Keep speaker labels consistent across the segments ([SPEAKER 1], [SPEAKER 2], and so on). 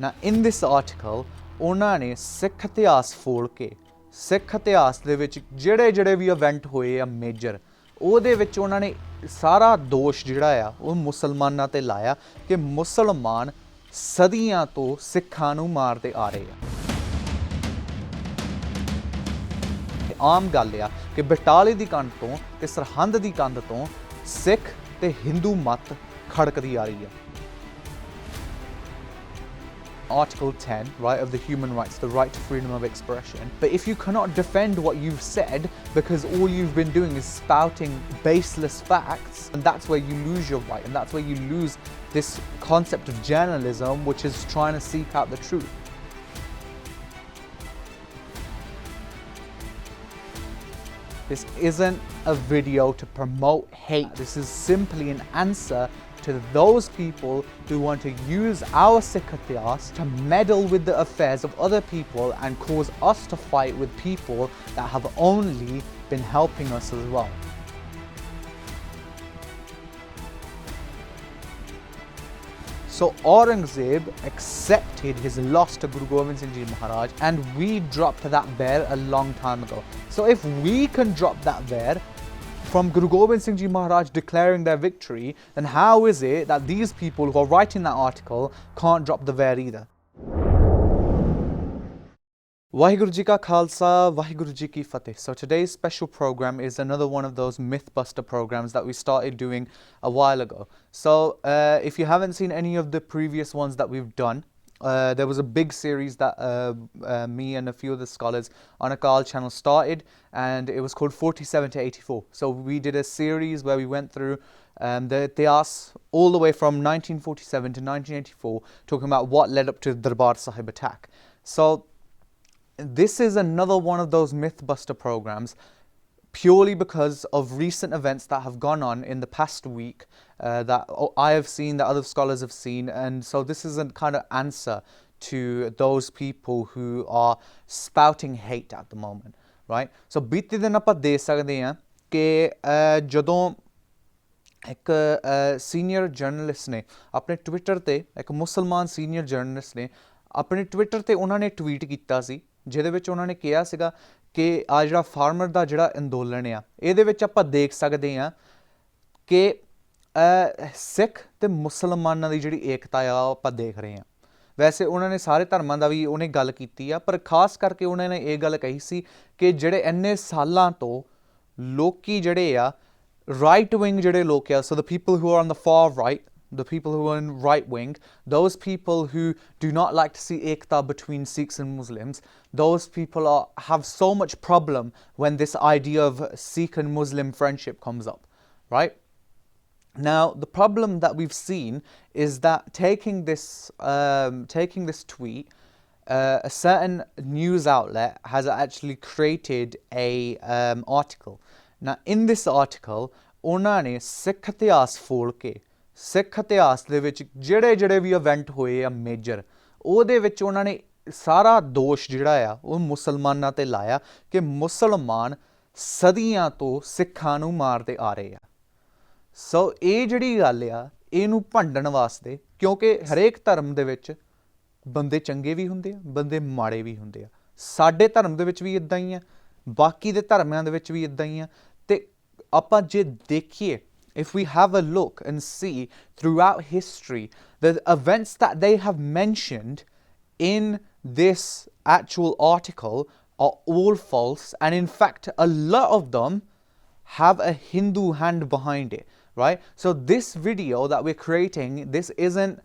[SPEAKER 1] Now, in this article, ਉਹਨਾਂ ਨੇ ਸਿੱਖ ਇਤਿਹਾਸ ਫੋੜ ਕੇ ਸਿੱਖ ਇਤਿਹਾਸ ਦੇ ਵਿੱਚ ਜਿਹੜੇ ਵੀ ਇਵੈਂਟ ਹੋਏ ਆ ਮੇਜਰ, ਉਹਦੇ ਵਿੱਚ ਉਹਨਾਂ ਨੇ ਸਾਰਾ ਦੋਸ਼ ਜਿਹੜਾ ਆ ਉਹ ਮੁਸਲਮਾਨਾਂ 'ਤੇ ਲਾਇਆ ਕਿ ਮੁਸਲਮਾਨ ਸਦੀਆਂ ਤੋਂ ਸਿੱਖਾਂ ਨੂੰ ਮਾਰਦੇ ਆ ਰਹੇ ਆ। ਆਮ ਗੱਲ ਆ ਕਿ ਬਟਾਲੇ ਦੀ ਕੰਧ ਤੋਂ ਤੇ ਸਰਹੰਦ ਦੀ ਕੰਧ ਤੋਂ ਸਿੱਖ ਤੇ ਹਿੰਦੂ ਮਤ ਖੜਕਦੀ ਆ ਰਹੀ ਆ। Article 10, right, of the human rights, the right to freedom of expression. But if you cannot defend what you've said because all you've been doing is spouting baseless facts, and that's where you lose your right, and that's where you lose this concept of journalism, which is trying to seek out the truth. This isn't a video to promote hate. This is simply an answer to those people who want to use our Sikh ityas to meddle with the affairs of other people and cause us to fight with people that have only been helping us as well. So Aurangzeb accepted his loss to Guru Gobind Singh Ji Maharaj, and we dropped that bear a long time ago. So if we can drop that bear from Guru Gobind Singh Ji Maharaj declaring their victory, then how is it that these people who are writing that article can't drop the bear either? Vaheguru Ji Ka Khalsa, Vaheguru Ji Ki Fateh. So today's special program is another one of those Mythbuster programs that we started doing a while ago. So if you haven't seen any of the previous ones that we've done, there was a big series that me and a few of the scholars on Akal channel started, and it was called 47 to 84. So we did a series where we went through the Ityas all the way from 1947 to 1984, talking about what led up to the Darbar Sahib attack. So this is another one of those Mythbuster programs, purely because of recent events that have gone on in the past week that I have seen, that other scholars have seen, and so this is a kind of answer to those people who are spouting hate at the moment, right? So ਬੀਤੇ ਦਿਨ ਆਪਾਂ ਦੇਖ ਸਕਦੇ ਹਾਂ ਕਿ ਜਦੋਂ ਇੱਕ senior journalist ਨੇ ਆਪਣੇ ਟਵਿੱਟਰ ਤੇ, ਇੱਕ ਮੁਸਲਮਾਨ ਸੀਨੀਅਰ ਜਰਨਲਿਸਟ ਨੇ ਆਪਣੇ ਟਵਿੱਟਰ ਤੇ ਉਹਨਾਂ ਨੇ ਟਵੀਟ ਕੀਤਾ ਸੀ, ਜਿਹਦੇ ਵਿੱਚ ਉਹਨਾਂ ਨੇ ਕਿਹਾ ਸੀਗਾ ਕਿ ਆ ਜਿਹੜਾ ਫਾਰਮਰ ਦਾ ਜਿਹੜਾ ਅੰਦੋਲਨ ਆ, ਇਹਦੇ ਵਿੱਚ ਆਪਾਂ ਦੇਖ ਸਕਦੇ ਹਾਂ ਕਿ ਸਿੱਖ ਤੇ ਮੁਸਲਮਾਨਾਂ ਦੀ ਜਿਹੜੀ ਏਕਤਾ ਆ ਉਹ ਆਪਾਂ ਦੇਖ ਰਹੇ ਹਾਂ। ਵੈਸੇ ਉਹਨਾਂ ਨੇ ਸਾਰੇ ਧਰਮਾਂ ਦਾ ਵੀ ਉਹਨੇ ਗੱਲ ਕੀਤੀ ਆ, ਪਰ ਖਾਸ ਕਰਕੇ ਉਹਨਾਂ ਨੇ ਇਹ ਗੱਲ ਕਹੀ ਸੀ ਕਿ ਜਿਹੜੇ ਇੰਨੇ ਸਾਲਾਂ ਤੋਂ ਲੋਕੀ ਜਿਹੜੇ ਆ ਰਾਈਟ ਵਿੰਗ ਜਿਹੜੇ ਲੋਕ ਆ, so the people who are on the far right, the people who are in right wing, those people who do not like to see ekta between Sikhs and Muslims, those people have so much problem when this idea of Sikh and Muslim friendship comes up, right? Now, the problem that we've seen is that taking this tweet, a certain news outlet has actually created a article. Now, in this article, ਉਹਨਾਂ ਨੇ ਸਿੱਖ ਇਤਿਹਾਸ ਫੋੜ ਕੇ ਸਿੱਖ ਇਤਿਹਾਸ ਦੇ ਵਿੱਚ ਜਿਹੜੇ ਵੀ event ਹੋਏ ਆ major, ਉਹਦੇ ਵਿੱਚ ਉਹਨਾਂ ਨੇ ਸਾਰਾ ਦੋਸ਼ ਜਿਹੜਾ ਆ ਉਹ ਮੁਸਲਮਾਨਾਂ 'ਤੇ ਲਾਇਆ ਕਿ ਮੁਸਲਮਾਨ ਸਦੀਆਂ ਤੋਂ ਸਿੱਖਾਂ ਨੂੰ ਮਾਰਦੇ ਆ ਰਹੇ ਆ। ਸੋ ਇਹ ਜਿਹੜੀ ਗੱਲ ਆ ਇਹਨੂੰ ਭੰਡਣ ਵਾਸਤੇ, ਕਿਉਂਕਿ ਹਰੇਕ ਧਰਮ ਦੇ ਵਿੱਚ ਬੰਦੇ ਚੰਗੇ ਵੀ ਹੁੰਦੇ ਆ, ਬੰਦੇ ਮਾੜੇ ਵੀ ਹੁੰਦੇ ਆ। ਸਾਡੇ ਧਰਮ ਦੇ ਵਿੱਚ ਵੀ ਇੱਦਾਂ ਹੀ ਆ, ਬਾਕੀ ਦੇ ਧਰਮਾਂ ਦੇ ਵਿੱਚ ਵੀ ਇੱਦਾਂ ਹੀ ਆ। ਅਤੇ ਆਪਾਂ ਜੇ ਦੇਖੀਏ, if we have a look and see throughout history, the events that they have mentioned in this actual article are all false, and in fact a lot of them have a Hindu hand behind it, right? So this video that we're creating, this isn't,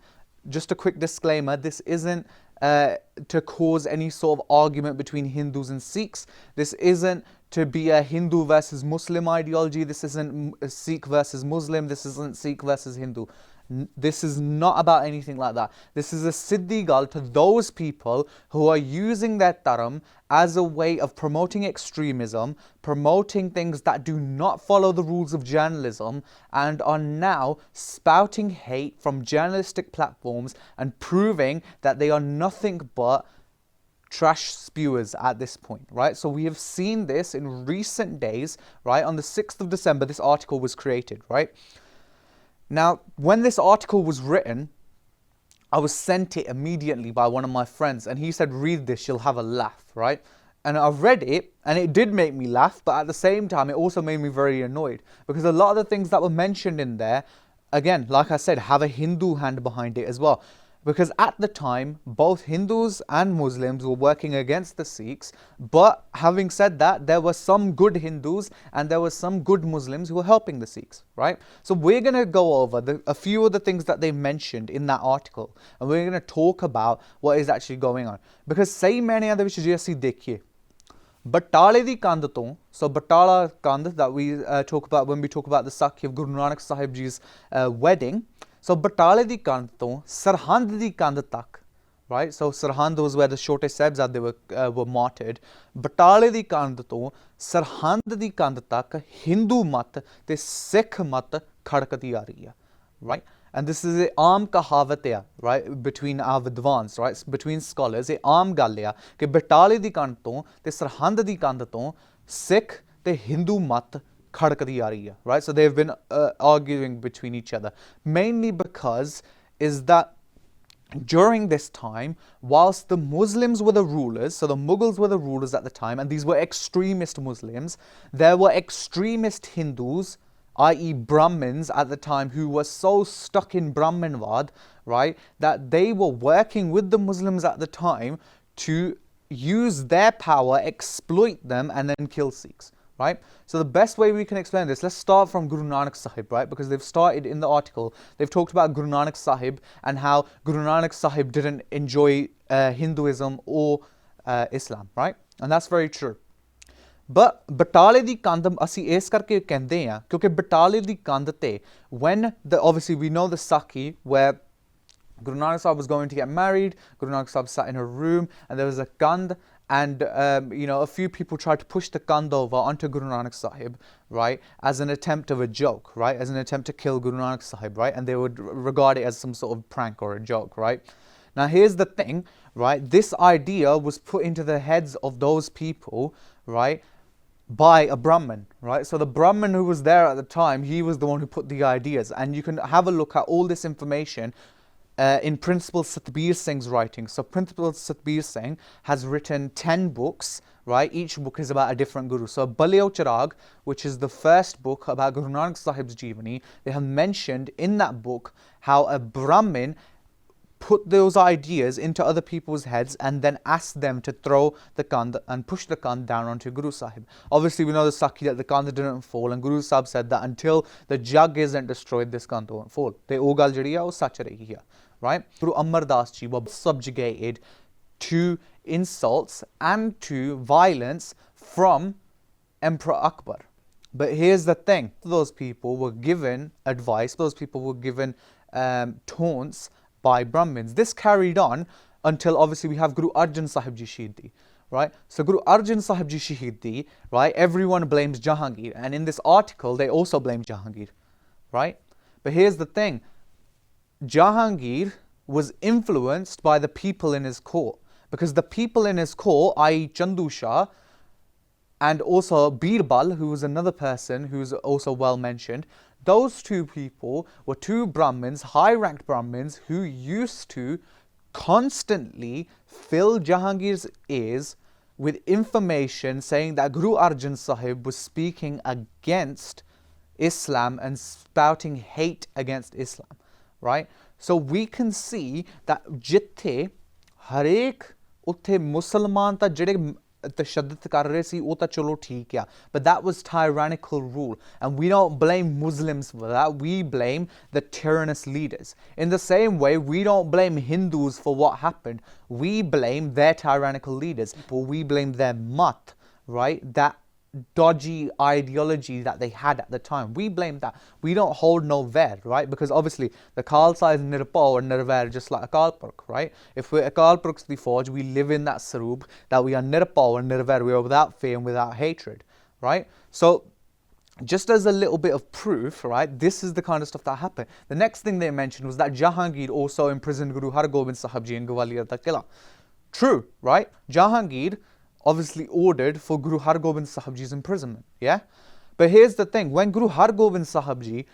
[SPEAKER 1] just a quick disclaimer, this isn't to cause any sort of argument between Hindus and Sikhs. This isn't to be a Hindu versus Muslim ideology. This isn't Sikh versus Muslim. This isn't Sikh versus Hindu. This is not about anything like that. This is a siddhi gal to those people who are using their dharam as a way of promoting extremism, promoting things that do not follow the rules of journalism, and are now spouting hate from journalistic platforms and proving that they are nothing but trash spewers at this point, right? So we have seen this in recent days, right? On the 6th of December, this article was created, right? Now, when this article was written, I was sent it immediately by one of my friends, and he said, read this, you'll have a laugh, right? And I read it, and it did make me laugh, but at the same time, it also made me very annoyed, because a lot of the things that were mentioned in there, again, like I said, have a Hindu hand behind it as well. Because at the time, both Hindus and Muslims were working against the Sikhs. But having said that, there were some good Hindus and there were some good Muslims who were helping the Sikhs, right? So we're going to go over a few of the things that they mentioned in that article. And we're going to talk about what is actually going on. Because ਸਹੀ ਮਾਇਨਿਆਂ ਦੇ ਵਿੱਚ ਜੇ ਅਸੀਂ ਦੇਖੀਏ, Batale di Kand to, so Batala Kand that we talk about when we talk about the Sakhi of Guru Nanak Sahib Ji's wedding. So Batale di Kand to, Sarhand di Kand tak, right? So Sarhand was where the Chote Sahibzade were martyred. Batale di Kand to, Sarhand di Kand tak, Hindu mat te Sikh mat khadkati aa rahi hai, right? And this is a aam kahavat hai, right, between our vidwans, right, between scholars, a aam gall hai कि बटाले दी कंध तो ते सरहंद दी कंध तो Sikh te Hindu mat खड़कदी आ रही है, right? So they've been arguing between each other, mainly because is that during this time, whilst the Muslims were the rulers, so the Mughals were the rulers at the time, and these were extremist Muslims, there were extremist Hindus, i.e. Brahmins at the time, who were so stuck in Brahmanvad, right, that they were working with the Muslims at the time to use their power, exploit them, and then kill Sikhs, right? So the best way we can explain this, let's start from Guru Nanak Sahib, right, because they've started in the article, they've talked about Guru Nanak Sahib and how Guru Nanak Sahib didn't enjoy Hinduism or Islam, right? And that's very true. But Batale di Kand ਅਸੀਂ ਇਸ ਕਰਕੇ ਕਹਿੰਦੇ ਆ ਕਿਉਂਕਿ Batale di Kand ਤੇ when obviously we know the Sakhi where Guru Nanak Sahib was going to get married, Guru Nanak Sahib sat in a room and there was a Kand, and a few people tried to push the Kand over onto Guru Nanak Sahib, right, as an attempt of a joke, right, as an attempt to kill Guru Nanak Sahib, right, and they would regard it as some sort of prank or a joke, right. Now here's the thing, right, this idea was put into the heads of those people, right, by a Brahmin, right? So the Brahmin who was there at the time, he was the one who put the ideas, and you can have a look at all this information in Principal Satbir Singh's writing. So Principal Satbir Singh has written 10 books, right? Each book is about a different guru. So Baleo Chirag, which is the first book about Guru Nanak Sahib's Jeevani, they have mentioned in that book how a Brahmin put those ideas into other people's heads and then asked them to throw the Kand and push the Kand down onto Guru Sahib. Obviously, we know the Sakhi that the Kand didn't fall, and Guru Sahib said that until the jug isn't destroyed, this Kand won't fall. Te oh gal jehdi hai oh sach rahi hai, right? Guru Amar Das Ji were subjugated to insults and to violence from Emperor Akbar. But here's the thing, those people were given advice, those people were given taunts by Brahmins. This carried on until obviously we have Guru Arjan Sahib Ji Shahidi, right? So Guru Arjan Sahib Ji Shahidi, right? Everyone blames Jahangir, and in this article they also blame Jahangir, right? But here's the thing, Jahangir was influenced by the people in his court, because the people in his court, i.e. Chandu Shah, and also Birbal, who was another person who's also well mentioned, those two people were two Brahmins, high-ranked Brahmins, who used to constantly fill Jahangir's ears with information saying that Guru Arjan Sahib was speaking against Islam and spouting hate against Islam, right? So we can see that jithe harek utthe Musliman ta jehde tashaddud kar rahe si oh ta chalo theek hai, but that was tyrannical rule, and we don't blame Muslims for that, we blame the tyrannous leaders. In the same way, we don't blame Hindus for what happened, we blame their tyrannical leaders, but we blame their mat, right, that dodgy ideology that they had at the time. We blame that. We don't hold no ver, right? Because obviously the Khalsa is nirpa or nirvair, just like Akal Purkh, right? If we're Akal Purkh's the forge, we live in that saroop that we are nirpa or nirvair, we are without fear and without hatred, right? So just as a little bit of proof, right, this is the kind of stuff that happened. The next thing they mentioned was that Jahangir also imprisoned Guru Har Gobind Sahib Ji in Gwalior da Kila. True, right? Jahangir obviously ordered for Guru Har Gobind Sahib Ji's imprisonment, yeah? But here's the thing, when Guru Har Gobind Sahib Ji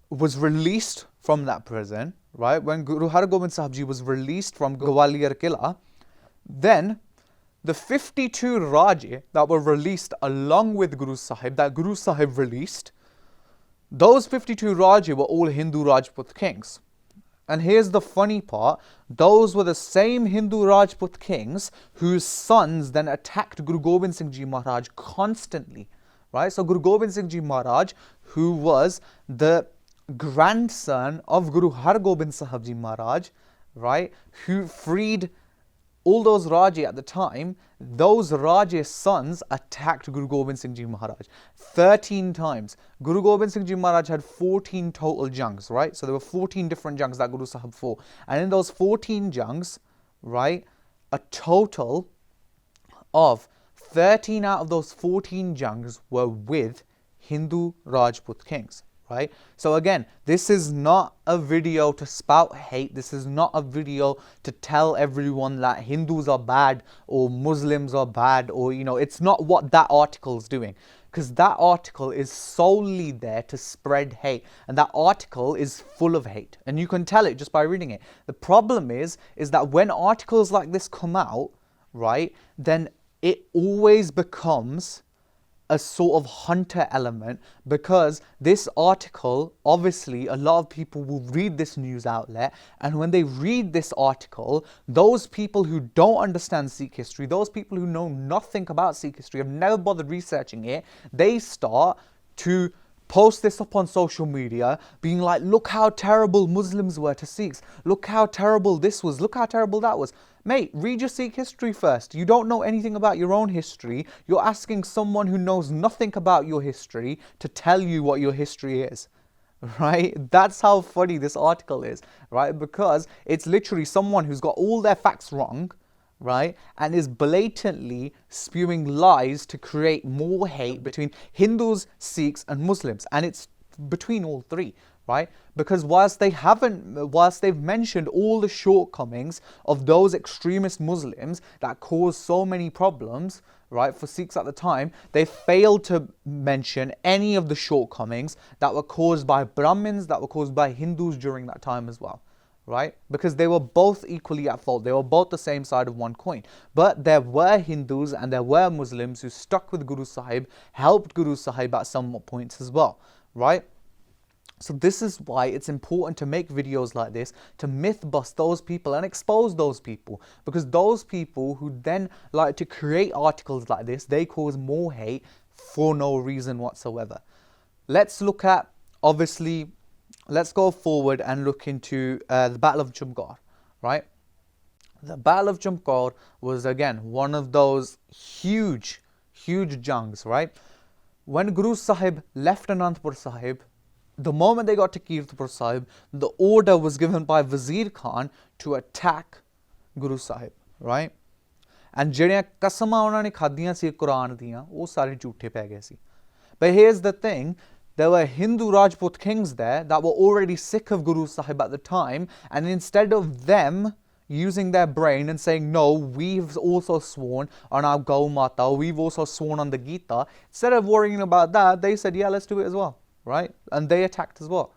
[SPEAKER 1] was released from that prison, right, when Guru Har Gobind Sahib Ji was released from Gwalior Killa, then the 52 Raje that were released along with Guru Sahib, that Guru Sahib released, those 52 Raje were all Hindu Rajput kings. And here's the funny part, those were the same Hindu Rajput kings whose sons then attacked Guru Gobind Singh Ji Maharaj constantly, right? So Guru Gobind Singh Ji Maharaj, who was the grandson of Guru Har Gobind Sahib Ji Maharaj, right, who freed all those Raje at the time, those Raje's sons attacked Guru Gobind Singh Ji Maharaj 13 times. Guru Gobind Singh Ji Maharaj had 14 total jungs, right? So there were 14 different jungs that Guru Sahib fought. And in those 14 jungs, right, a total of 13 out of those 14 jungs were with Hindu Rajput kings. Right? So again, this is not a video to spout hate. This is not a video to tell everyone that Hindus are bad or Muslims are bad, or, you know, it's not what that article is doing. Because that article is solely there to spread hate. And that article is full of hate. And you can tell it just by reading it. The problem is that when articles like this come out, right, then it always becomes a sort of hunter element, because this article, obviously a lot of people will read this news outlet, and when they read this article, those people who don't understand Sikh history, those people who know nothing about Sikh history, have never bothered researching it, they start to post this up on social media, being like, look how terrible Muslims were to Sikhs, look how terrible this was, look how terrible that was. Mate, read your Sikh history first. You don't know anything about your own history. You're asking someone who knows nothing about your history to tell you what your history is, right? That's how funny this article is, right? Because it's literally someone who's got all their facts wrong, right, and is blatantly spewing lies to create more hate between Hindus, Sikhs and Muslims, and it's between all three, right? Because whilst they've mentioned all the shortcomings of those extremist Muslims that caused so many problems, right, for Sikhs at the time, they failed to mention any of the shortcomings that were caused by Brahmins, that were caused by Hindus during that time as well. Right? Because they were both equally at fault. They were both the same side of one coin. But there were Hindus and there were Muslims who stuck with Guru Sahib, helped Guru Sahib at some points as well. Right? So this is why it's important to make videos like this, to myth bust those people and expose those people. Because those people who then like to create articles like this, they cause more hate for no reason whatsoever. Let's look at, obviously, let's go forward and look into the Battle of Chamkaur, right? The Battle of Chamkaur was, again, one of those huge jungs, right? When Guru Sahib left Anandpur Sahib, the moment they got to Kirtpur Sahib, the order was given by Wazir Khan to attack Guru Sahib, right? And ਜਿਹੜੀਆਂ ਕਸਮਾਂ ਉਹਨਾਂ ਨੇ ਖਾਧੀਆਂ ਸੀ ਕੁਰਾਨ ਦੀਆਂ, ਉਹ ਸਾਰੇ ਝੂਠੇ ਪੈ ਗਏ ਸੀ. But here's the thing, there were Hindu Rajput kings there that were already sick of Guru Sahib at the time, and instead of them using their brain and saying, no, we've also sworn on our Gau Mata, we've also sworn on the Gita, instead of worrying about that, they said, yeah, let's do it as well, right? And they attacked as well,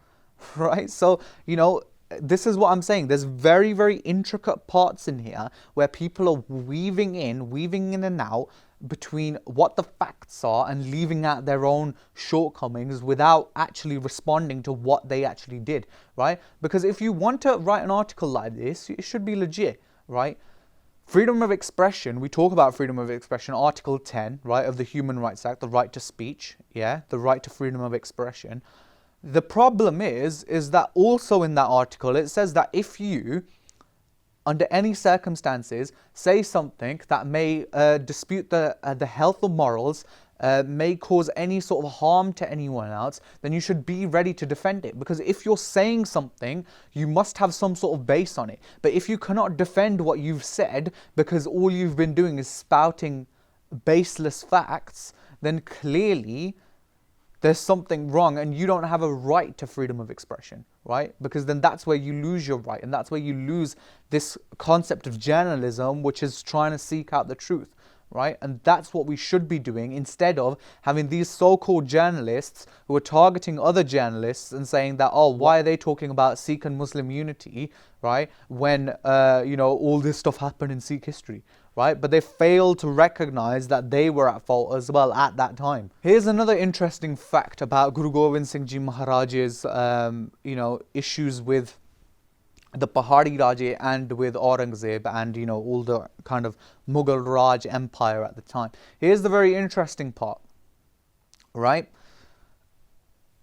[SPEAKER 1] right? So, you know, this is what I'm saying. There's very, very intricate parts in here where people are weaving in and out between what the facts are and leaving out their own shortcomings without actually responding to what they actually did, right? Because if you want to write an article like this, it should be legit, right? Freedom of expression, we talk about freedom of expression, Article 10, right, of the Human Rights Act, the right to speech, yeah, the right to freedom of expression. The problem is that also in that article, it says that if you, under any circumstances, say something that may dispute the health or morals, may cause any sort of harm to anyone else, then you should be ready to defend it. Because if you're saying something, you must have some sort of base on it. But if you cannot defend what you've said because all you've been doing is spouting baseless facts, then clearly there's something wrong and you don't have a right to freedom of expression, right? Because then that's where you lose your right, and that's where you lose this concept of journalism, which is trying to seek out the truth, right? And that's what we should be doing instead of having these so-called journalists who are targeting other journalists and saying that, oh, why are they talking about Sikh and Muslim unity, right? When, all this stuff happened in Sikh history, right? But they failed to recognize that they were at fault as well at that time. Here's another interesting fact about Guru Gobind Singh Ji Maharaj's, issues with the Pahari Raje and with Aurangzeb and all the kind of Mughal Raj empire at the time. Here's the very interesting part, right?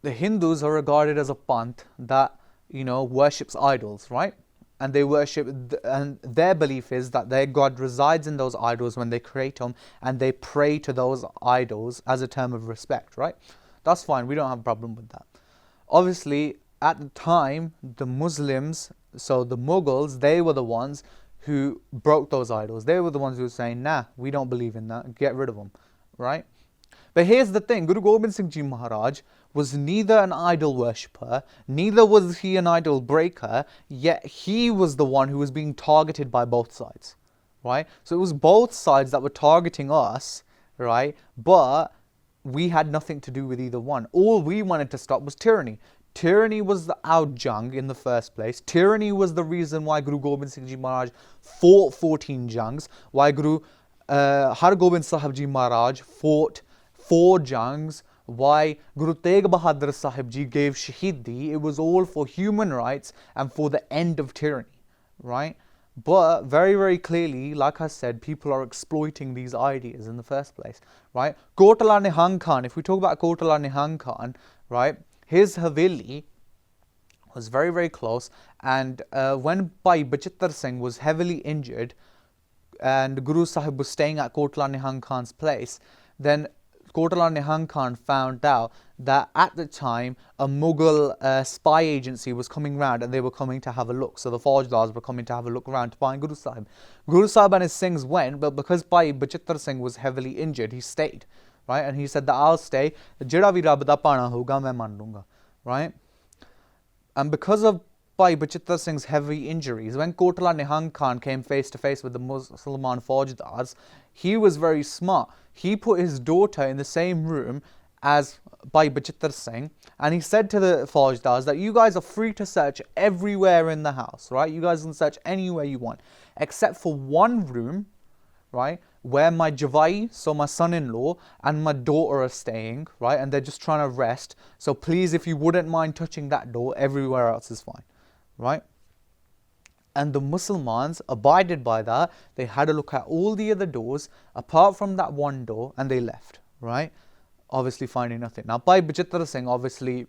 [SPEAKER 1] The Hindus are regarded as a panth that worships idols, right? And they worship, and their belief is that their God resides in those idols when they create them, and they pray to those idols as a term of respect, right? That's fine, we don't have a problem with that. Obviously, at the time, the Muslims, so the Mughals, they were the ones who broke those idols. They were the ones who were saying, nah, we don't believe in that, get rid of them, right? But here's the thing, Guru Gobind Singh Ji Maharaj was neither an idol worshipper, neither was he an idol breaker, yet he was the one who was being targeted by both sides, right? So it was both sides that were targeting us, right? But we had nothing to do with either one. All we wanted to stop was tyranny. Tyranny was our jung in the first place. Tyranny was the reason why Guru Gobind Singh Ji Maharaj fought 14 jungs, why Guru Har Gobind Sahib Ji Maharaj fought 4 jungs, why Guru Tegh Bahadur Sahib Ji gave Shahidi. It was all for human rights and for the end of tyranny, right? But very, very clearly, like I said, people are exploiting these ideas in the first place, right? Kotala Nihang Khan, if we talk about Kotala Nihang Khan, right, his Haveli was very, very close, and when Bhai Bachittar Singh was heavily injured and Guru Sahib was staying at Kotala Nihang Khan's place, then Kotala Nihang Khan found out that at the time a Mughal spy agency was coming round and they were coming to have a look. So the Faujdars were coming to have a look around to find Guru Sahib. Guru Sahib and his Singhs went, but because Bhai Bachittar Singh was heavily injured, he stayed, right? And he said that I'll stay. Jida vi Rabb da pana hoga main man lunga, right? And because of Bhai Bachittar Singh's heavy injuries, when Kotala Nihang Khan came face to face with the Musliman Faujdars, he was very smart. He put his daughter in the same room as Bhai Bachittar Singh, and he said to the Faujdars that you guys are free to search everywhere in the house, right? You guys can search anywhere you want, except for one room, right, where my Javai, so my son-in-law, and my daughter are staying, right, and they're just trying to rest. So please, if you wouldn't mind touching that door, everywhere else is fine, right? And the Muslimans abided by that. They had a look at all the other doors, apart from that one door, and they left, right? Obviously finding nothing. Now, Bhai Bachittar Singh obviously,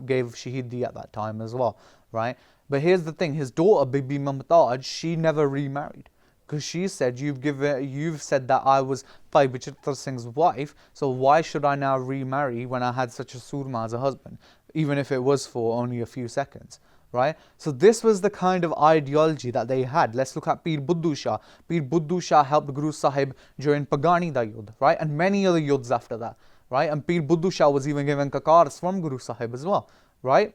[SPEAKER 1] gave Shahidi at that time as well, right? But here's the thing, his daughter, Bibi Mumtaz, she never remarried. Because she said, you've said that I was Bhai Bachittar Singh's wife, so why should I now remarry when I had such a surma as a husband, even if it was for only a few seconds, right? So this was the kind of ideology that they had. Let's look at Pir Buddhu Shah. Pir Buddhu Shah helped Guru Sahib during Pagani da Yudh, right? And many other yudhs after that, right? And Pir Buddhu Shah was even given kakars from Guru Sahib as well, right?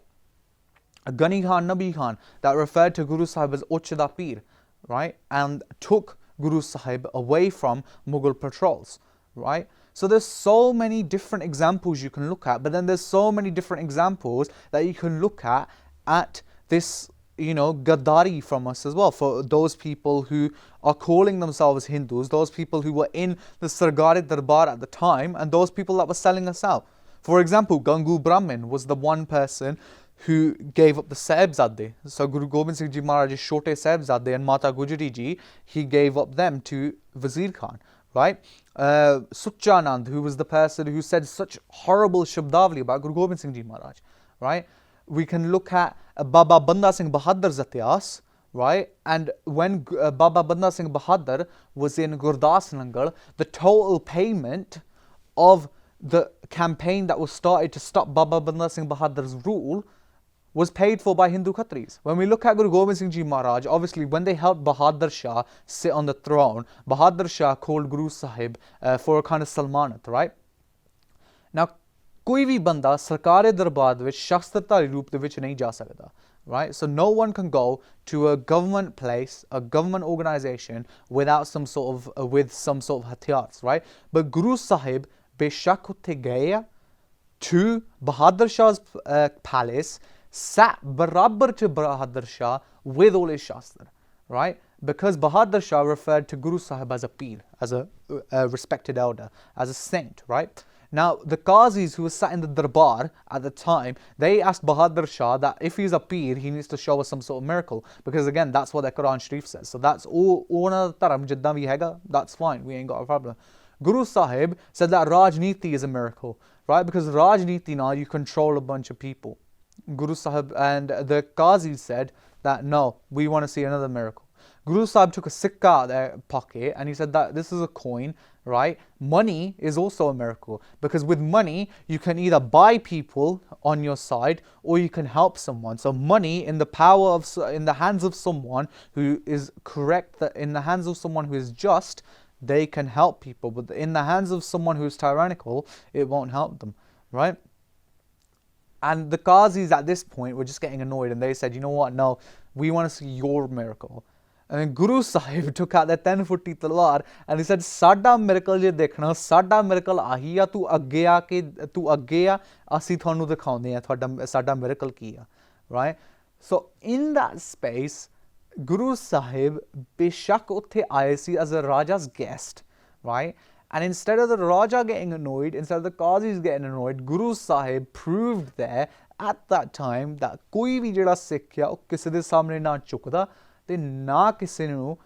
[SPEAKER 1] Ghani Khan, Nabi Khan, that referred to Guru Sahib as Ochda Pir, right? And took Guru Sahib away from Mughal patrols, right? So there's so many different examples you can look at, but then there's so many different examples that you can look at this, Gaddari from us as well, for those people who are calling themselves Hindus, those people who were in the Sargari Darbar at the time, and those people that were selling us out. For example, Gangu Brahmin was the one person who gave up the Sahibzade. So Guru Gobind Singh Ji Maharaj's Chote Sahibzade and Mata Gujari Ji, he gave up them to Wazir Khan, right? Suchanand, who was the person who said such horrible Shabdavali about Guru Gobind Singh Ji Maharaj, right? We can look at Baba Banda Singh Bahadur's Ityas, right? And when Baba Banda Singh Bahadur was in Gurdas Nangal, the total payment of the campaign that was started to stop Baba Banda Singh Bahadur's rule was paid for by Hindu Khatris. When we look at Guru Gobind Singh Ji Maharaj, obviously when they helped Bahadur Shah sit on the throne, Bahadur Shah called Guru Sahib for a kind of Salmanat, right? Now, ਕੋਈ ਵੀ ਬੰਦਾ ਸਰਕਾਰੀ ਦਰਬਾਰ ਦੇ ਵਿੱਚ ਸ਼ਖਸਤਰਧਾਰੀ ਰੂਪ ਦੇ ਵਿੱਚ ਨਹੀਂ ਜਾ ਸਕਦਾ, right? So no one can go to a government place, a government organization without some sort of with some sort of hatiyats, right? But Guru Sahib beshak utte gaya to Bahadur Shah's palace, sat barabar to Bahadur Shah with all his shastra, right? Because Bahadur Shah referred to Guru Sahib as a peer, as a respected elder, as a saint, right? Now, the Qazis who were sat in the Darbar at the time, they asked Bahadur Shah that if he's a peer, he needs to show us some sort of miracle. Because again, that's what the Quran Sharif says. So that's all dharam jiddan vi hega, that's fine, we ain't got a problem. Guru Sahib said that Rajniti is a miracle, right? Because Rajniti now, you control a bunch of people. Guru Sahib and the Qazi said that no, we want to see another miracle. Guru Sahib took a sikka out of their pocket and he said that this is a coin, right? Money is also a miracle because with money you can either buy people on your side or you can help someone. So money in the power of, in the hands of someone who is correct, in the hands of someone who is just, they can help people. But in the hands of someone who is tyrannical, it won't help them, right? And the Qazis at this point were just getting annoyed and they said, you know what, no, we want to see your miracle. And then Guru Sahib took out their 10-footy talar and he said, Sada miracle je dekhna, Sada miracle ahiya, tu agge asi thonu dikhaunde Sada miracle kiya. Right? So in that space, Guru Sahib beshak utthe aaye si as a Raja's guest, right? And instead of the Raja getting annoyed, instead of the Qazis getting annoyed, Guru Sahib proved there at that time that koi bhi jehda Sikh hai, oh kisi de samne na chukda, ਤੇ ਨਾ ਕਿਸੇ ਨੂੰ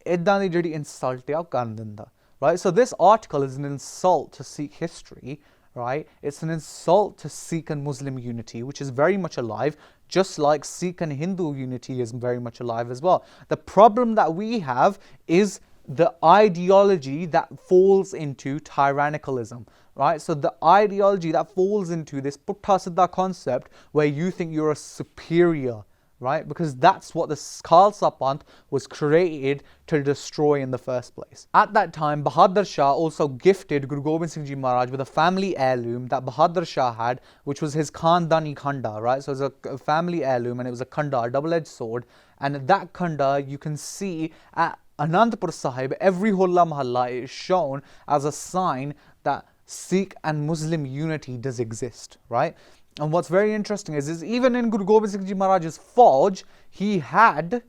[SPEAKER 1] ਇਦਾਂ ਦੀ ਜਿਹੜੀ insult ਹੈ ਉਹ ਕਰਨ ਦਿੰਦਾ, right? So this article is an insult to Sikh history, right? It's an insult to Sikh and Muslim unity, which is very much alive, just like Sikh and Hindu unity is very much alive as well. The problem that we have is the ideology that falls into tyrannicalism, right? So the ideology that falls into this Putta Siddha concept where you think you're a superior, right? Because that's what the Khalsa Panth was created to destroy in the first place. At that time, Bahadur Shah also gifted Guru Gobind Singh Ji Maharaj with a family heirloom that Bahadur Shah had, which was his Khandani Khanda, right? So it was a family heirloom and it was a Khanda, a double-edged sword. And that Khanda, you can see at Anandpur Sahib, every Holla Mahalla is shown as a sign that Sikh and Muslim unity does exist, right? And what's very interesting is even in Guru Gobind Singh Ji Maharaj's Fauj, he had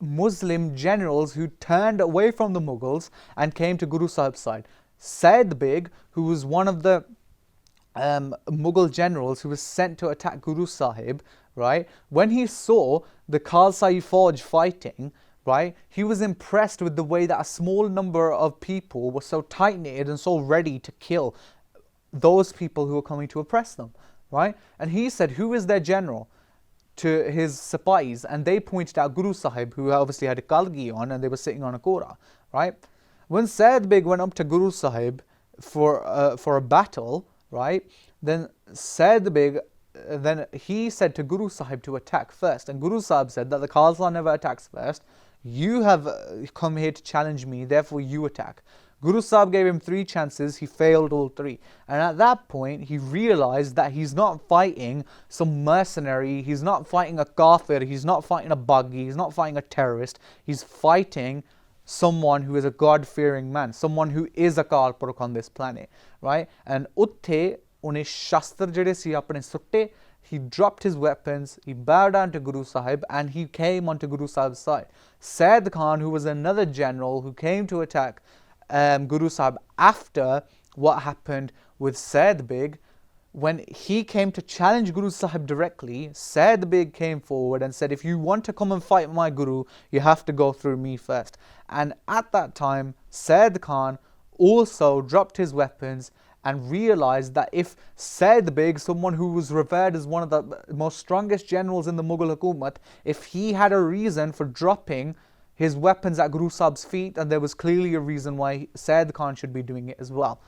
[SPEAKER 1] Muslim generals who turned away from the Mughals and came to Guru Sahib's side. Said Beg, who was one of the Mughal generals who was sent to attack Guru Sahib, right? When he saw the Khalsa Fauj fighting, right, he was impressed with the way that a small number of people were so tight-knitted and so ready to kill those people who were coming to oppress them, right? And he said, who is their general? To his Sipais, and they pointed out Guru Sahib, who obviously had a Kalgi on and they were sitting on a Kora, right? When Sayyid Beg went up to Guru Sahib for a battle, right, then Sayyid Beg, then he said to Guru Sahib to attack first, and Guru Sahib said that the Khalsa never attacks first. You have come here to challenge me, therefore you attack. Guru Sahib gave him 3 chances, he failed all 3. And at that point, he realized that he's not fighting some mercenary, he's not fighting a kafir, he's not fighting a buggy, he's not fighting a terrorist, he's fighting someone who is a God-fearing man, someone who is a Akal Purkh on this planet, right? And utthe une shastra jede si apne sutte, he dropped his weapons, he bowed down to Guru Sahib and he came onto Guru Sahib's side. Said Khan, who was another general who came to attack Guru Sahib after what happened with Sayyid Beg, when he came to challenge Guru Sahib directly, Sayyid Beg came forward and said, if you want to come and fight my Guru, you have to go through me first. And at that time, Sayyid Khan also dropped his weapons and realized that if Sayyid Beg, someone who was revered as one of the most strongest generals in the Mughal Hukumat, if he had a reason for dropping his weapons at Guru Sahib's feet, and there was clearly a reason why Sayyid Khan should be doing it as well.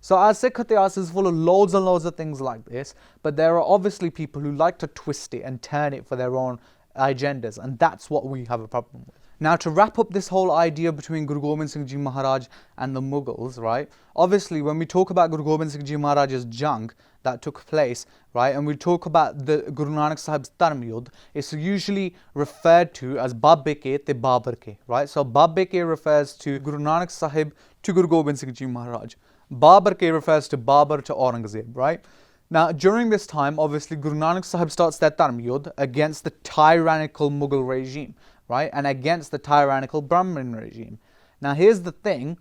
[SPEAKER 1] So our Sikh Itihas is full of loads and loads of things like this, but there are obviously people who like to twist it and turn it for their own agendas, and that's what we have a problem with. Now, to wrap up this whole idea between Guru Gobind Singh Ji Maharaj and the Mughals, right? Obviously, when we talk about Guru Gobind Singh Ji Maharaj's jung, that took place, right? And we talk about the Guru Nanak Sahib's Dharm Yudh, it's usually referred to as Babbe Ke te Babar Ke, right? So Babbe Ke refers to Guru Nanak Sahib to Guru Gobind Singh Ji Maharaj. Babar Ke refers to Babar to Aurangzeb, right? Now, during this time, obviously, Guru Nanak Sahib starts their Dharm Yudh against the tyrannical Mughal regime, right? And against the tyrannical Brahmin regime. Now, here's the thing.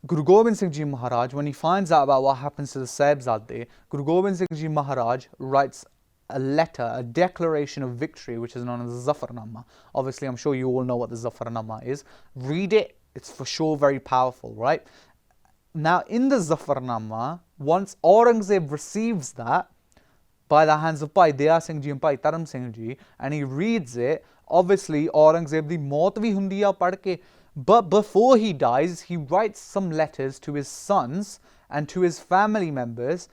[SPEAKER 1] Guru Gobind Singh Ji Maharaj, when he finds out about what happens to the Sahibzade, Guru Gobind Singh Ji Maharaj writes a letter, a declaration of victory, which is known as the Zafarnama. Obviously, I'm sure you all know what the Zafarnama is. Read it. It's for sure very powerful, right? Now, in the Zafarnama, once Aurangzeb receives that by the hands of Bhai Daya Singh Ji and Bhai Taram Singh Ji, and he reads it, obviously Aurangzeb di maut bhi hundi hai padh ke, but before he dies, he writes some letters to his sons and to his family members,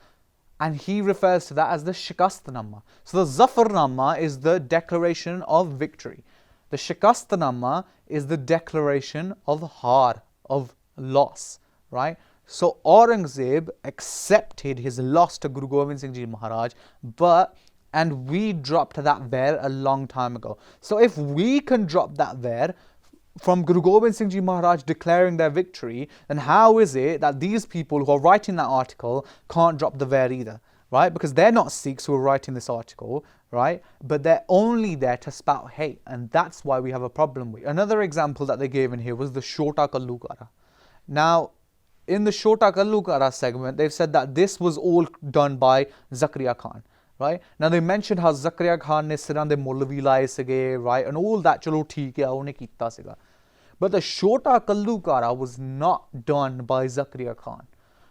[SPEAKER 1] and he refers to that as the Shikastnama. So the Zafarnama is the declaration of victory. The Shikastnama is the declaration of har, of loss, right? So Aurangzeb accepted his loss to Guru Gobind Singh Ji Maharaj, and we dropped that ver a long time ago. So if we can drop that ver from Guru Gobind Singh Ji Maharaj declaring their victory, then how is it that these people who are writing that article can't drop the ver either, right? Because they're not Sikhs who are writing this article, right? But they're only there to spout hate, and that's why we have a problem with. Another example that they gave in here was the Chota Kallukara. Now, in the Chota Kallukara segment, they've said that this was all done by Zakaria Khan, right? Now, they mentioned how Zakaria Khan ne siran de Maulvi laaye sige, right? And all that, chalo theek hai, unne kita siga. But the Chota Kallukara was not done by Zakaria Khan.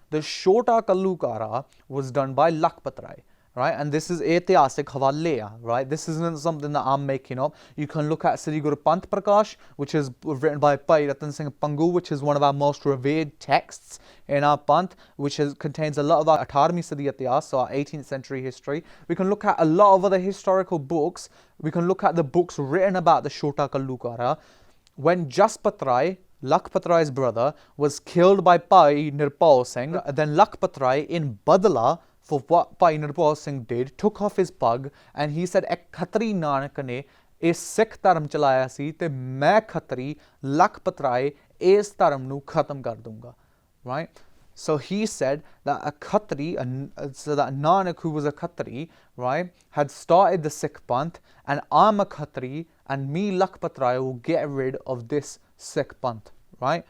[SPEAKER 1] The Chota Kallukara was done by Lakhpat Rai, right? And this is Aitihasik Hawale, right? This isn't something that I'm making up. You can look at Sri Guru Pant Prakash, which is written by Bhai Ratan Singh Pangu, which is one of our most revered texts in our Pant, which contains a lot of our 18th Sadi Itihas, so our 18th century history. We can look at a lot of other historical books. We can look at the books written about the Chota Kallukara. When Jaspat Rai, Lakhpat Rai's brother, was killed by Bhai Nirpal Singh, then Lakhpat Rai, in Badla for what Bhai Nirpal Singh did, took off his pug and he said, "Ek Khatri Nanak ne is Sikh dharm chalaya si, te main Khatri Lakhpat Rai is dharm nu khatam kar dunga," right? So he said that a Khatri, so that Nanak, who was a Khatri, right, had started the Sikh Panth, and I'm a Khatri, and me, Lakhpat Rai, will get rid of this Sikh Panth, right?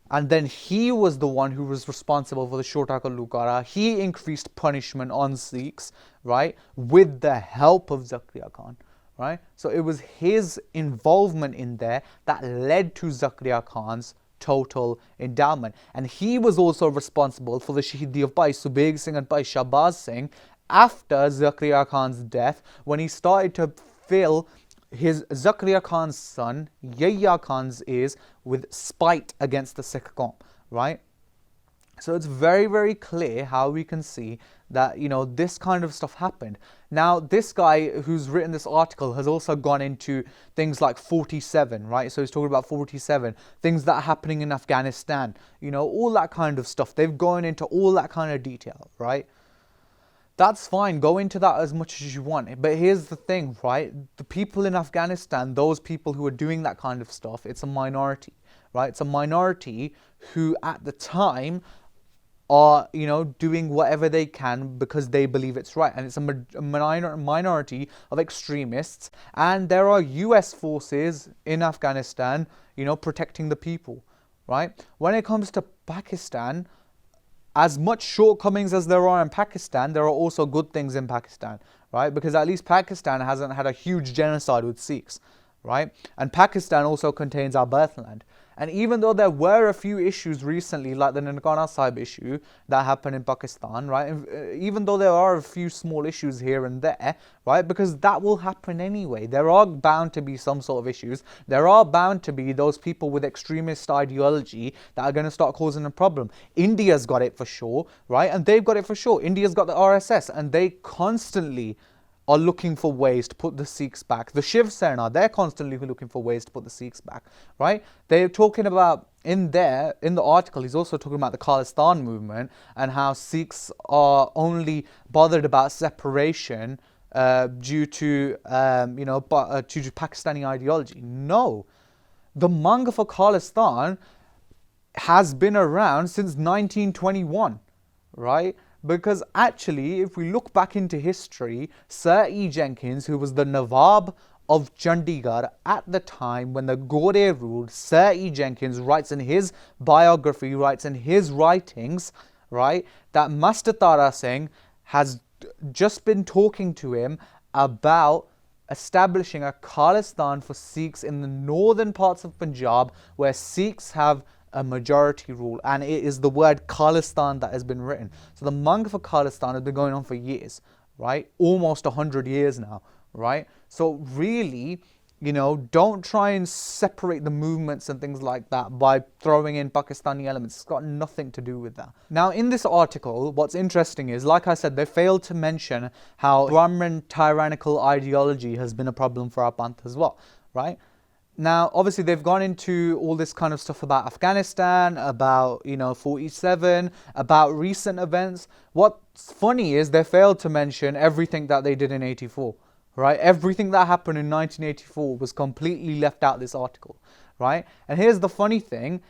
[SPEAKER 1] And then he was the one who was responsible for the Chota Kallukara. He increased punishment on Sikhs, right, with the help of Zakaria Khan, right? So it was his involvement in there that led to Zakaria Khan's total endowment. And he was also responsible for the Shahidi of Bhai Subeg Singh and Bhai Shahbaz Singh after Zakaria Khan's death, when he started to fill his Zakaria Khan's son, Yahya Khan's ears with spite against the Sikh Qaum, right? So it's very, very clear how we can see that, you know, this kind of stuff happened. Now, this guy who's written this article has also gone into things like 47, right? So he's talking about 47, things that are happening in Afghanistan, you know, all that kind of stuff. They've gone into all that kind of detail, right? That's fine, go into that as much as you want. But here's the thing, right? The people in Afghanistan, those people who are doing that kind of stuff, it's a minority, right? It's a minority who at the time are, you know, doing whatever they can because they believe it's right. And it's a minority of extremists. And there are US forces in Afghanistan, you know, protecting the people, right? When it comes to Pakistan, as much shortcomings as there are in Pakistan, there are also good things in Pakistan, right? Because at least Pakistan hasn't had a huge genocide with Sikhs, right? And Pakistan also contains our birthland. And even though there were a few issues recently, like the Nankana Sahib issue that happened in Pakistan, right? Even though there are a few small issues here and there, right? Because that will happen anyway. There are bound to be some sort of issues. There are bound to be those people with extremist ideology that are going to start causing a problem. India's got it for sure, right? And they've got it for sure. India's got the RSS, and they constantly are looking for ways to put the Sikhs back. The Shiv Sena, they're constantly looking for ways to put the Sikhs back, right? They're talking about in the article, he's also talking about the Khalistan movement and how Sikhs are only bothered about separation due to due to Pakistani ideology. No, the Manga for Khalistan has been around since 1921, right? Because actually, if we look back into history, Sir E. Jenkins, who was the Nawab of Chandigarh at the time when the Gore ruled, Sir E. Jenkins writes in his biography, writes in his writings, right, that Master Tara Singh has just been talking to him about establishing a Khalistan for Sikhs in the northern parts of Punjab, where Sikhs have a majority rule, and it is the word Khalistan that has been written. So the Manga for Khalistan has been going on for years, right? Almost 100 years now, right? So really, don't try and separate the movements and things like that by throwing in Pakistani elements. It's got nothing to do with that. Now, in this article, what's interesting is, like I said, they failed to mention how Brahmin tyrannical ideology has been a problem for our Panth as well, right? Now, obviously, they've gone into all this kind of stuff about Afghanistan, about, 47, about recent events. What's funny is they failed to mention everything that they did in 84, right? Everything that happened in 1984 was completely left out of this article, right? And here's the funny thing.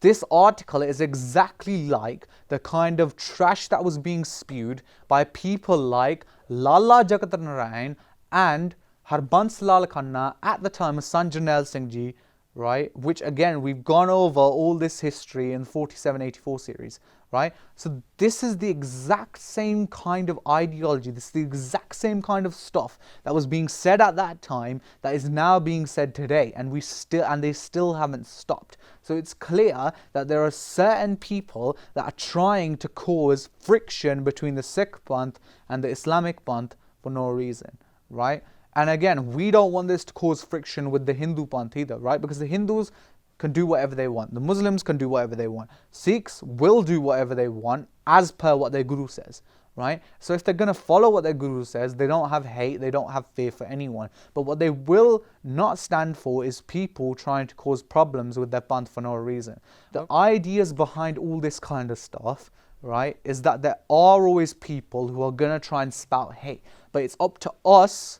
[SPEAKER 1] This article is exactly like the kind of trash that was being spewed by people like Lala Jagat Narayan and Harbans Lal Khanna at the time of Sant Jarnail Singh Ji, right? Which again, we've gone over all this history in the 4784 series, right? So this is the exact same kind of ideology, this is the exact same kind of stuff that was being said at that time that is now being said today, and they still haven't stopped. So it's clear that there are certain people that are trying to cause friction between the Sikh Panth and the Islamic Panth for no reason, right? And again, we don't want this to cause friction with the Hindu Panth either, right? Because the Hindus can do whatever they want. The Muslims can do whatever they want. Sikhs will do whatever they want as per what their Guru says, right? So if they're going to follow what their Guru says, they don't have hate, they don't have fear for anyone. But what they will not stand for is people trying to cause problems with their Panth for no reason. The ideas behind all this kind of stuff, right, is that there are always people who are going to try and spout hate. But it's up to us,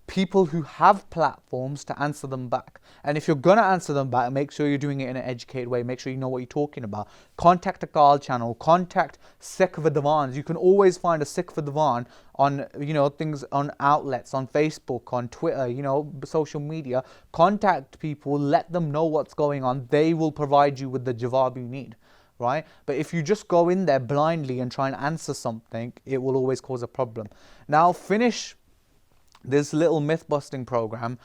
[SPEAKER 1] people who have platforms, to answer them back. And if you're going to answer them back, make sure you're doing it in an educated way. Make sure you know what you're talking about. Contact a Akal channel. Contact Sikh Vidwans. You can always find a Sikh Vidwan on, things, on outlets, on Facebook, on Twitter, social media. Contact people. Let them know what's going on. They will provide you with the jawab you need, right? But if you just go in there blindly and try and answer something, it will always cause a problem. Now, I'll finish this little myth-busting program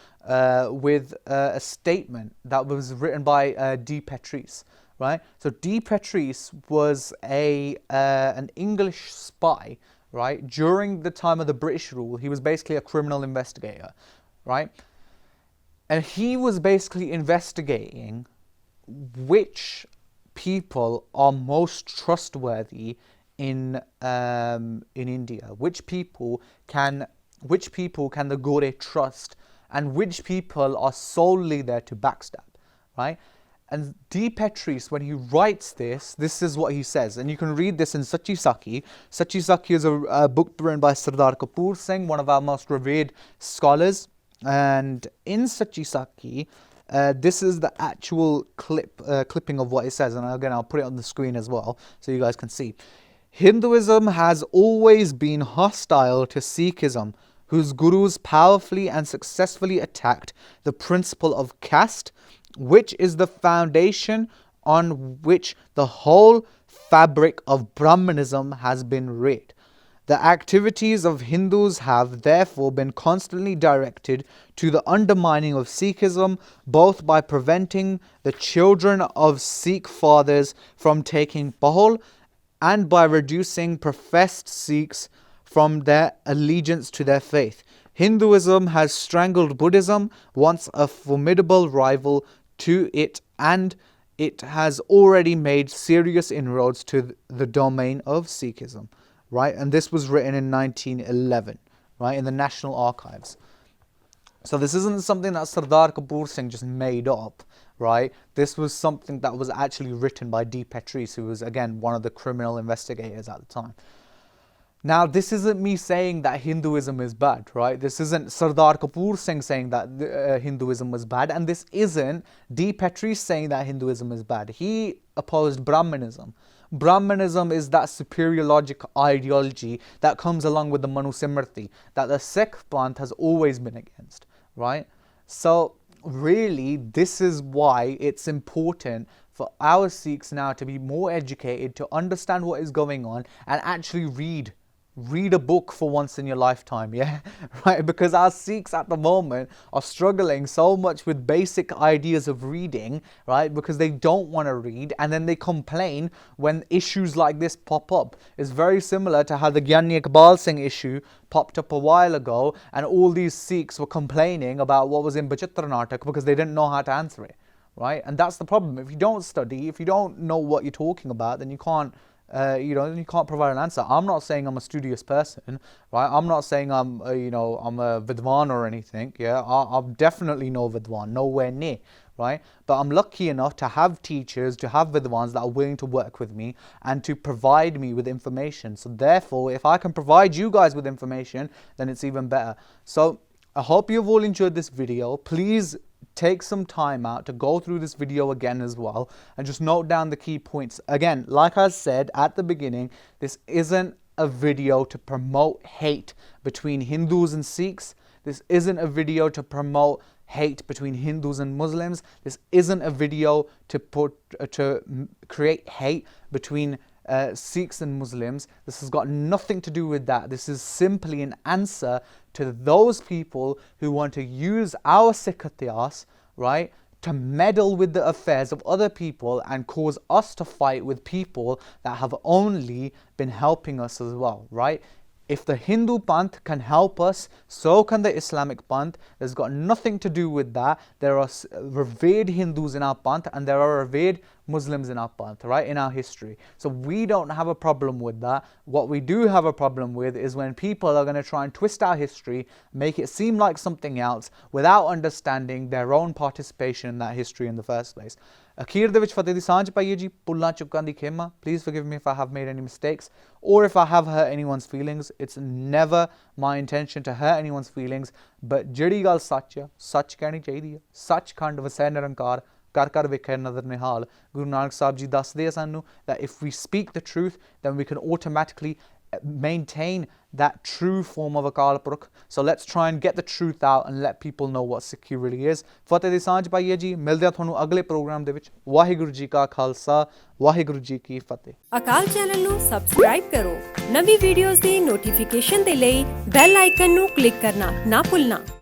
[SPEAKER 1] with a statement that was written by D. Petrese, right? So D. Petrese was an English spy, right? During the time of the British rule, he was basically a criminal investigator, right? And he was basically investigating which people are most trustworthy in India, which people can the Gore trust, and which people are solely there to backstab, right? And D. Petrese, when he writes this is what he says, and you can read this in Sachi Sakhi. Sachi Sakhi is a book written by Sardar Kapoor Singh, one of our most revered scholars. And in Sachi Sakhi, this is the actual clipping of what it says, and again, I'll put it on the screen as well so you guys can see. Hinduism has always been hostile to Sikhism, whose gurus powerfully and successfully attacked the principle of caste, which is the foundation on which the whole fabric of Brahmanism has been reared. The activities of Hindus have therefore been constantly directed to the undermining of Sikhism, both by preventing the children of Sikh fathers from taking Pahol and by reducing professed Sikhs from their allegiance to their faith. Hinduism has strangled Buddhism, once a formidable rival to it, and it has already made serious inroads to the domain of Sikhism, right? And this was written in 1911, right, in the National Archives. So this isn't something that Sardar Kapoor Singh just made up, right? This was something that was actually written by D. Patrice, who was, again, one of the criminal investigators at the time. Now, this isn't me saying that Hinduism is bad, right? This isn't Sardar Kapoor Singh saying that Hinduism was bad, and this isn't D. Patrice saying that Hinduism is bad. He opposed Brahmanism. Brahmanism is that superior logic ideology that comes along with the Manu Simrti that the Sikh Panth has always been against, right? So really, this is why it's important for our Sikhs now to be more educated, to understand what is going on, and actually read a book for once in your lifetime, yeah? Right? Because our Sikhs at the moment are struggling so much with basic ideas of reading, right? Because they don't want to read, and then they complain when issues like this pop up. It's very similar to how the Gyani Iqbal Singh issue popped up a while ago, and all these Sikhs were complaining about what was in Bachitra Natak because they didn't know how to answer it, right? And that's the problem. If you don't study, if you don't know what you're talking about, then you can't you can't provide an answer. I'm not saying I'm a studious person, right? I'm not saying I'm a Vidwan or anything, yeah? I'm definitely no Vidwan, nowhere near, right? But I'm lucky enough to have teachers, to have Vidwans that are willing to work with me and to provide me with information. So therefore, if I can provide you guys with information, then it's even better. So I hope you've all enjoyed this video. Please take some time out to go through this video again as well and just note down the key points. Again, like I said at the beginning, this isn't a video to promote hate between Hindus and Sikhs. This isn't a video to promote hate between Hindus and Muslims. This isn't a video to create hate between Sikhs and Muslims. This has got nothing to do with that. This is simply an answer to those people who want to use our Sikh ityas, right, to meddle with the affairs of other people and cause us to fight with people that have only been helping us as well, right? If the Hindu Panth can help us, so can the Islamic Panth. There's got nothing to do with that. There are revered Hindus in our Panth and there are revered Muslims in our Panth, right, in our history. So we don't have a problem with that. What we do have a problem with is when people are going to try and twist our history, make it seem like something else without understanding their own participation in that history in the first place. Akhir de vich fateh di saanj paiye ji, pullan chukkan di khema. Please forgive me if I have made any mistakes or if I have hurt anyone's feelings. It's never my intention to hurt anyone's feelings, but ਜਿਹੜੀ ਗੱਲ ਸੱਚ ਆ, ਸੱਚ ਕਹਿਣੀ ਚਾਹੀਦੀ ਹੈ। ਸੱਚਖੰਡ ਵਸੈ ਨਿਰੰਕਾਰ, ਕਰ ਕਰ ਵੇਖੈ ਨਦਰ ਨਿਹਾਲ। Guru Nanak Sahib ji ਦੱਸਦੇ ਆ ਸਾਨੂੰ that if we speak the truth, then we can automatically maintain that true form of Akal Purkh. So let's try and get the truth out and let people know what Sikhi really is. Fateh di saanj paiye ji, ਮਿਲਦੇ ਆ ਤੁਹਾਨੂੰ ਅਗਲੇ programme ਦੇ ਵਿੱਚ। ਵਾਹਿਗੁਰੂ ਜੀ ਕਾ ਖਾਲਸਾ, ਵਾਹਿਗੁਰੂ ਜੀ ਕੀ ਫਤਿਹ।
[SPEAKER 2] ਅਕਾਲ channel ਨੂੰ subscribe ਕਰੋ। ਨਵੀਂ ਵੀਡੀਓਜ਼ ਦੀ ਨੋਟੀਫਿਕੇਸ਼ਨ ਦੇ ਲਈ ਬੈਲ ਆਈਕਨ ਨੂੰ ਕਲਿੱਕ ਕਰਨਾ ਨਾ ਭੁੱਲਣਾ।